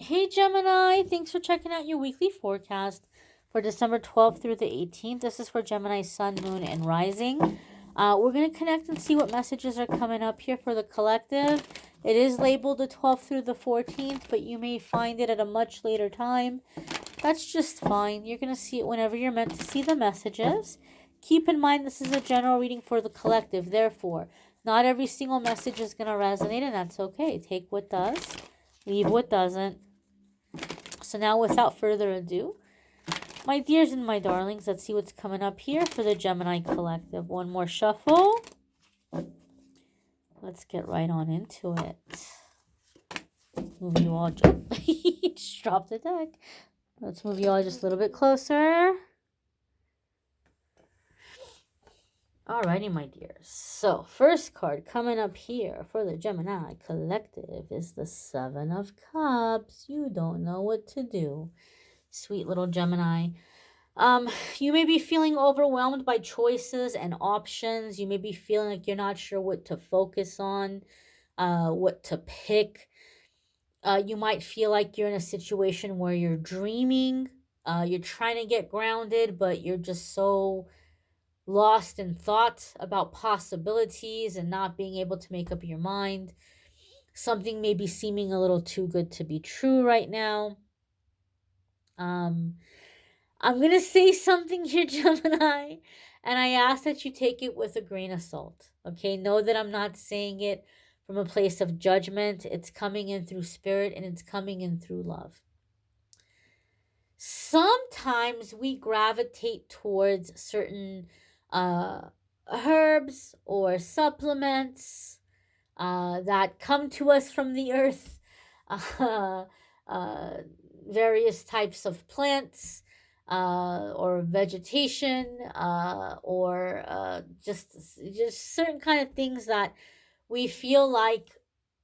Hey Gemini, thanks for checking out your weekly forecast for December 12th through the 18th. This is for Gemini Sun, Moon, and Rising. We're going to connect and see what messages are coming up here for the collective. It is labeled the 12th through the 14th, but you may find it at a much later time. That's just fine. You're going to see it whenever you're meant to see the messages. Keep in mind this is a general reading for the collective. Therefore, not every single message is going to resonate, and that's okay. Take what does, leave what doesn't. So now, without further ado, my dears and my darlings, let's see what's coming up here for the Gemini collective. One more shuffle. Let's get right on into it. Move you all just drop the deck. Let's move you all just a little bit closer. Alrighty, my dears. So, first card coming up here for the Gemini collective is the Seven of Cups. You don't know what to do. Sweet little Gemini. You may be feeling overwhelmed by choices and options. You may be feeling like you're not sure what to focus on, what to pick. You might feel like you're in a situation where you're dreaming. You're trying to get grounded, but you're just so lost in thought about possibilities and not being able to make up your mind. Something may be seeming a little too good to be true right now. I'm going to say something here, Gemini, and I ask that you take it with a grain of salt. Okay? Know that I'm not saying it from a place of judgment. It's coming in through spirit, and it's coming in through love. Sometimes we gravitate towards certain herbs or supplements that come to us from the earth, various types of plants or vegetation or just certain kind of things that we feel like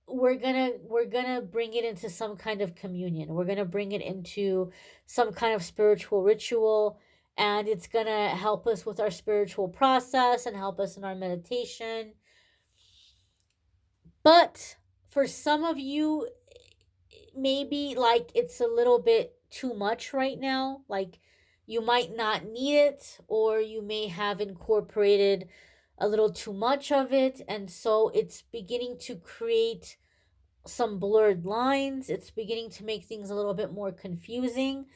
we're gonna bring it into some kind of communion. We're gonna bring it into some kind of spiritual ritual, and it's gonna help us with our spiritual process and help us in our meditation. But for some of you, maybe like it's a little bit too much right now. Like you might not need it, or you may have incorporated a little too much of it, and so it's beginning to create some blurred lines. It's beginning to make things a little bit more confusing.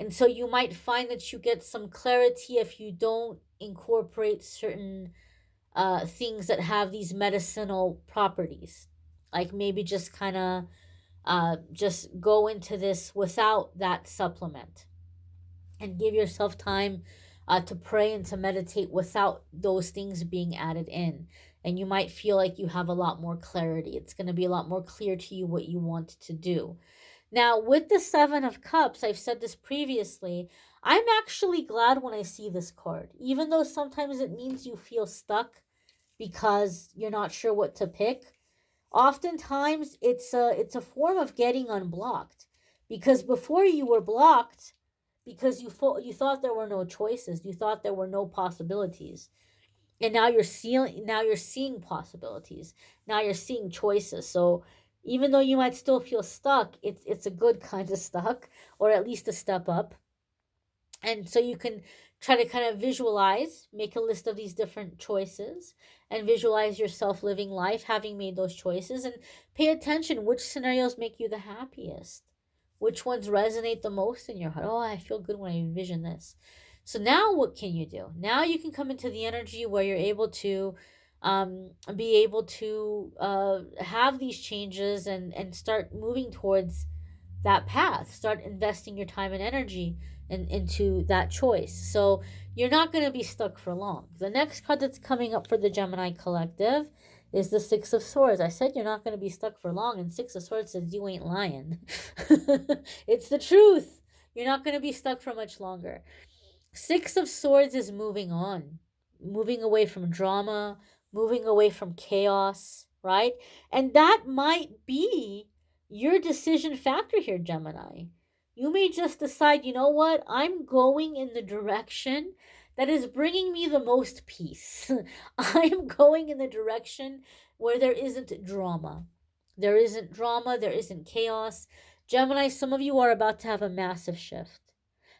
And so you might find that you get some clarity if you don't incorporate certain things that have these medicinal properties. Like maybe just kind of just go into this without that supplement and give yourself time to pray and to meditate without those things being added in. And you might feel like you have a lot more clarity. It's going to be a lot more clear to you what you want to do. Now, with the Seven of Cups, I've said this previously, I'm actually glad when I see this card, even though sometimes it means you feel stuck because you're not sure what to pick. Oftentimes, it's a form of getting unblocked, because before you were blocked because you thought there were no choices, you thought there were no possibilities, and now you're seeing possibilities. Now you're seeing choices. So even though you might still feel stuck, it's a good kind of stuck, or at least a step up. And so you can try to kind of visualize, make a list of these different choices, and visualize yourself living life having made those choices, and pay attention which scenarios make you the happiest. Which ones resonate the most in your heart? Oh, I feel good when I envision this. So now what can you do? Now you can come into the energy where you're able to be able to have these changes and start moving towards that path. Start investing your time and energy into that choice. So you're not going to be stuck for long. The next card that's coming up for the Gemini collective is the Six of Swords. I said you're not going to be stuck for long, and Six of Swords says you ain't lying. It's the truth. You're not going to be stuck for much longer. Six of Swords is moving on, moving away from drama, moving away from chaos, right? And that might be your decision factor here, Gemini. You may just decide, you know what? I'm going in the direction that is bringing me the most peace. I am going in the direction where there isn't drama. There isn't drama, there isn't chaos. Gemini, some of you are about to have a massive shift.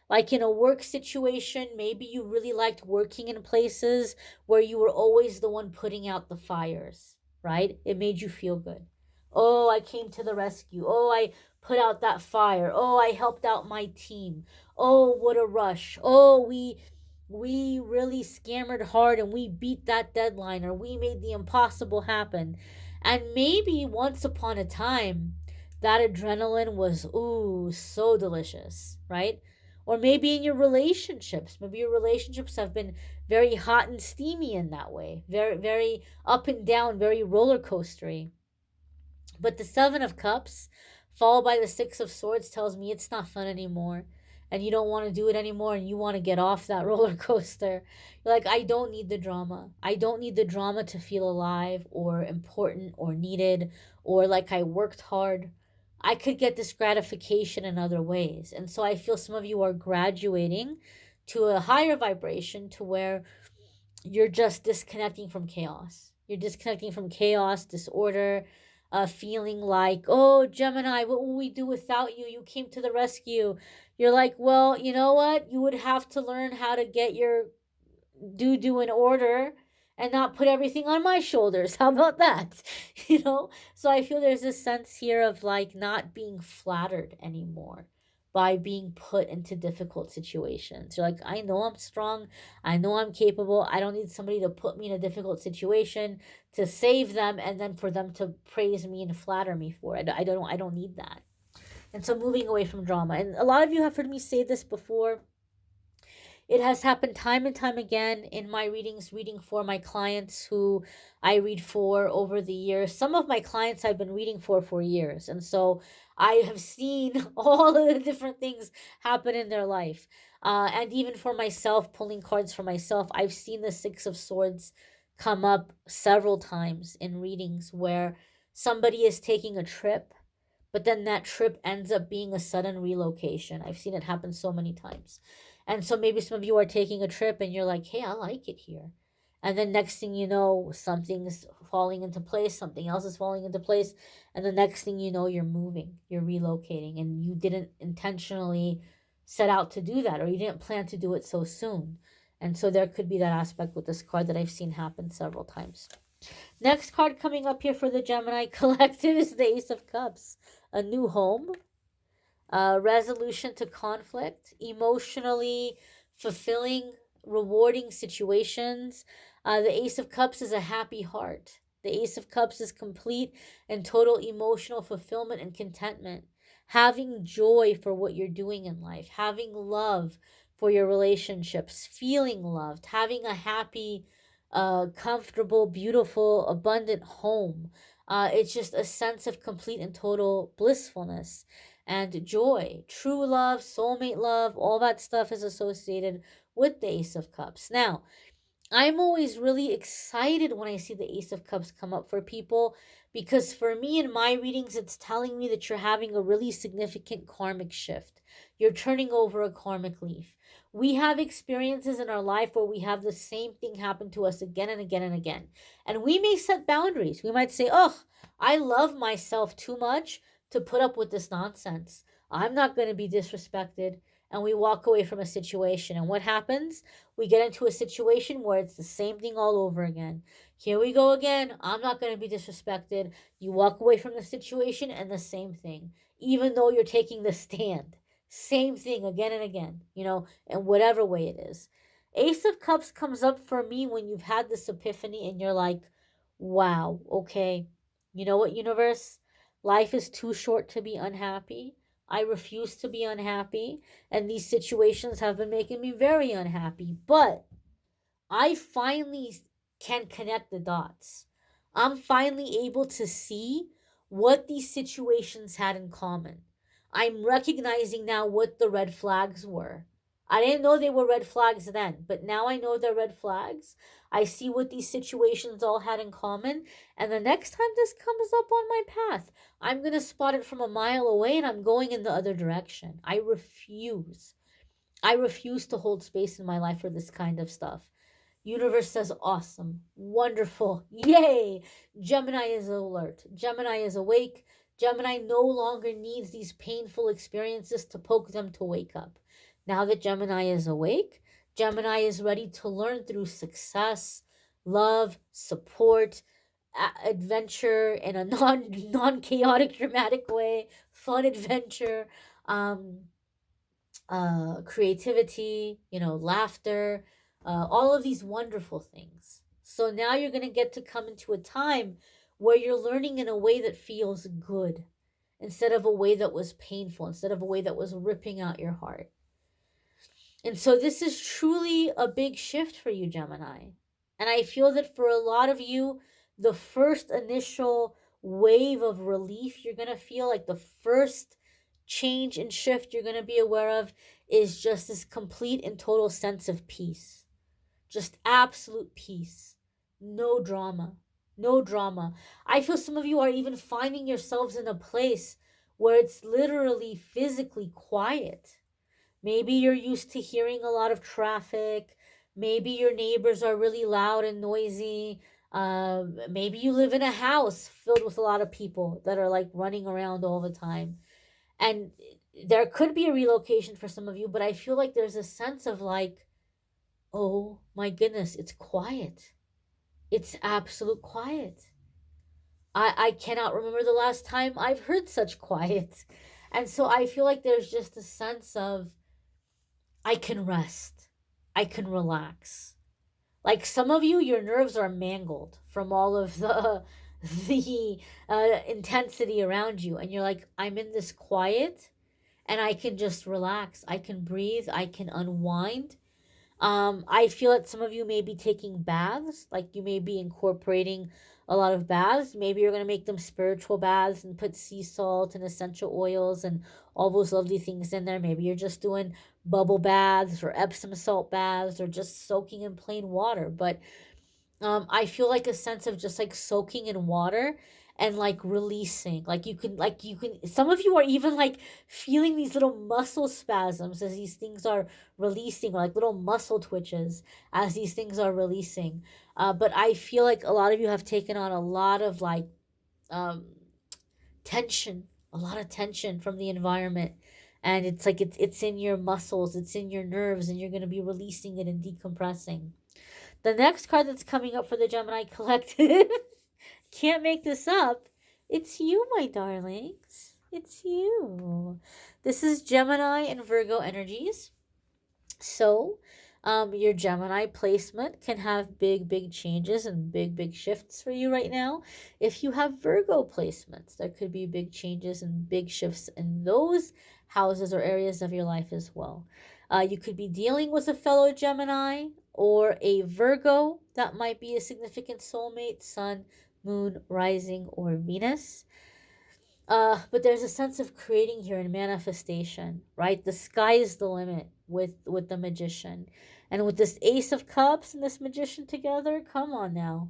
Like in a work situation, maybe you really liked working in places where you were always the one putting out the fires, right? It made you feel good. Oh, I came to the rescue. Oh, I put out that fire. Oh, I helped out my team. Oh, what a rush. Oh, we really scammered hard and we beat that deadline, or we made the impossible happen. And maybe once upon a time, that adrenaline was, ooh, so delicious, right? Or maybe in your relationships, maybe your relationships have been very hot and steamy in that way, very, very up and down, very roller coastery. But the Seven of Cups, followed by the Six of Swords, tells me it's not fun anymore. And you don't want to do it anymore, and you want to get off that roller coaster. You're like, I don't need the drama. I don't need the drama to feel alive or important or needed or like I worked hard. I could get this gratification in other ways. And so I feel some of you are graduating to a higher vibration to where you're just disconnecting from chaos. You're disconnecting from chaos, disorder, feeling like, oh, Gemini, what will we do without you? You came to the rescue. You're like, well, you know what? You would have to learn how to get your do in order and not put everything on my shoulders. How about that? So I feel there's this sense here of like not being flattered anymore by being put into difficult situations. You're like, I know I'm strong, I know I'm capable, I don't need somebody to put me in a difficult situation to save them and then for them to praise me and flatter me for it. I don't need that. And so moving away from drama, and a lot of you have heard me say this before. It has happened time and time again in my readings, reading for my clients who I read for over the years. Some of my clients I've been reading for years. And so I have seen all of the different things happen in their life. And even for myself, pulling cards for myself, I've seen the Six of Swords come up several times in readings where somebody is taking a trip, but then that trip ends up being a sudden relocation. I've seen it happen so many times. And so maybe some of you are taking a trip and you're like, hey, I like it here. And then next thing you know, something's falling into place, something else is falling into place. And the next thing you know, you're moving, you're relocating, and you didn't intentionally set out to do that, or you didn't plan to do it so soon. And so there could be that aspect with this card that I've seen happen several times. Next card coming up here for the Gemini collective is the Ace of Cups. A new home, resolution to conflict, emotionally fulfilling, rewarding situations. The Ace of Cups is a happy heart. The Ace of Cups is complete and total emotional fulfillment and contentment. Having joy for what you're doing in life, having love for your relationships, feeling loved, having a happy, comfortable, beautiful, abundant home. It's just a sense of complete and total blissfulness and joy. True love, soulmate love, all that stuff is associated with the Ace of Cups. Now, I'm always really excited when I see the Ace of Cups come up for people, because for me in my readings, it's telling me that you're having a really significant karmic shift. You're turning over a karmic leaf. We have experiences in our life where we have the same thing happen to us again and again and again. And we may set boundaries. We might say, oh, I love myself too much to put up with this nonsense. I'm not going to be disrespected. And we walk away from a situation. And what happens? We get into a situation where it's the same thing all over again. Here we go again. I'm not going to be disrespected. You walk away from the situation and the same thing, even though you're taking the stand. Same thing again and again, in whatever way it is. Ace of Cups comes up for me when you've had this epiphany and you're like, wow, okay, you know what, universe? Life is too short to be unhappy. I refuse to be unhappy, and these situations have been making me very unhappy, but I finally can connect the dots. I'm finally able to see what these situations had in common. I'm recognizing now what the red flags were. I didn't know they were red flags then, but now I know they're red flags. I see what these situations all had in common, and the next time this comes up on my path, I'm going to spot it from a mile away and I'm going in the other direction. I refuse. I refuse to hold space in my life for this kind of stuff. Universe says awesome, wonderful, yay. Gemini is alert. Gemini is awake. Gemini no longer needs these painful experiences to poke them to wake up. Now that Gemini is awake, Gemini is ready to learn through success, love, support, adventure in a non chaotic dramatic way, fun adventure, um, creativity, laughter, all of these wonderful things. So now you're going to get to come into a time where you're learning in a way that feels good instead of a way that was painful, instead of a way that was ripping out your heart. And so this is truly a big shift for you, Gemini. And I feel that for a lot of you, the first initial wave of relief you're going to feel, like the first change and shift you're going to be aware of, is just this complete and total sense of peace. Just absolute peace. No drama. No drama. I feel some of you are even finding yourselves in a place where it's literally physically quiet. Maybe you're used to hearing a lot of traffic. Maybe your neighbors are really loud and noisy. Maybe you live in a house filled with a lot of people that are like running around all the time. And there could be a relocation for some of you, but I feel like there's a sense of like, oh my goodness, it's quiet. It's absolute quiet. I cannot remember the last time I've heard such quiet. And so I feel like there's just a sense of, I can rest. I can relax. Like some of you, your nerves are mangled from all of the intensity around you, and you're like, I'm in this quiet, and I can just relax. I can breathe. I can unwind. I feel that some of you may be taking baths, like you may be incorporating a lot of baths. Maybe you're going to make them spiritual baths and put sea salt and essential oils and all those lovely things in there. Maybe you're just doing bubble baths or Epsom salt baths or just soaking in plain water. But I feel like a sense of just like soaking in water and like releasing. Like you can some of you are even like feeling these little muscle spasms as these things are releasing, or like little muscle twitches as these things are releasing. But I feel like a lot of you have taken on a lot of like um tension, a lot of tension from the environment. And it's like it's in your muscles, it's in your nerves, and you're going to be releasing it and decompressing. The next card that's coming up for the Gemini Collective, can't make this up. It's you, my darlings. It's you. This is Gemini and Virgo energies. So, your Gemini placement can have big changes and big shifts for you right now. If you have Virgo placements, there could be big changes and big shifts in those houses or areas of your life as well. You could be dealing with a fellow Gemini or a Virgo that might be a significant soulmate, sun, moon, rising, or Venus. But there's a sense of creating here and manifestation, right? The sky is the limit with the magician. And with this Ace of Cups and this magician together, come on now.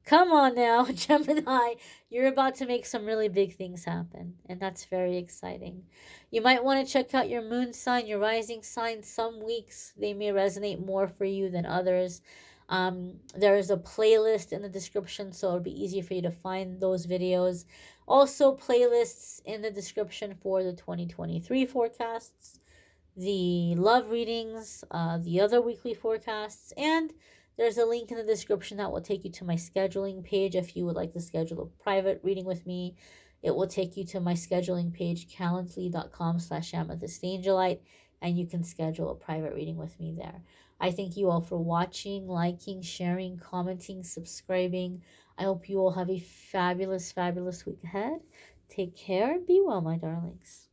Come on now, Gemini. You're about to make some really big things happen. And that's very exciting. You might want to check out your moon sign, your rising sign. Some weeks they may resonate more for you than others. There is a playlist in the description, so it'll be easier for you to find those videos. Also, playlists in the description for the 2023 forecasts, the love readings, the other weekly forecasts, and there's a link in the description that will take you to my scheduling page if you would like to schedule a private reading with me. It will take you to my scheduling page, calendly.com/amethystangelite, and you can schedule a private reading with me there. I thank you all for watching, liking, sharing, commenting, subscribing. I hope you all have a fabulous week ahead. Take care and be well, my darlings.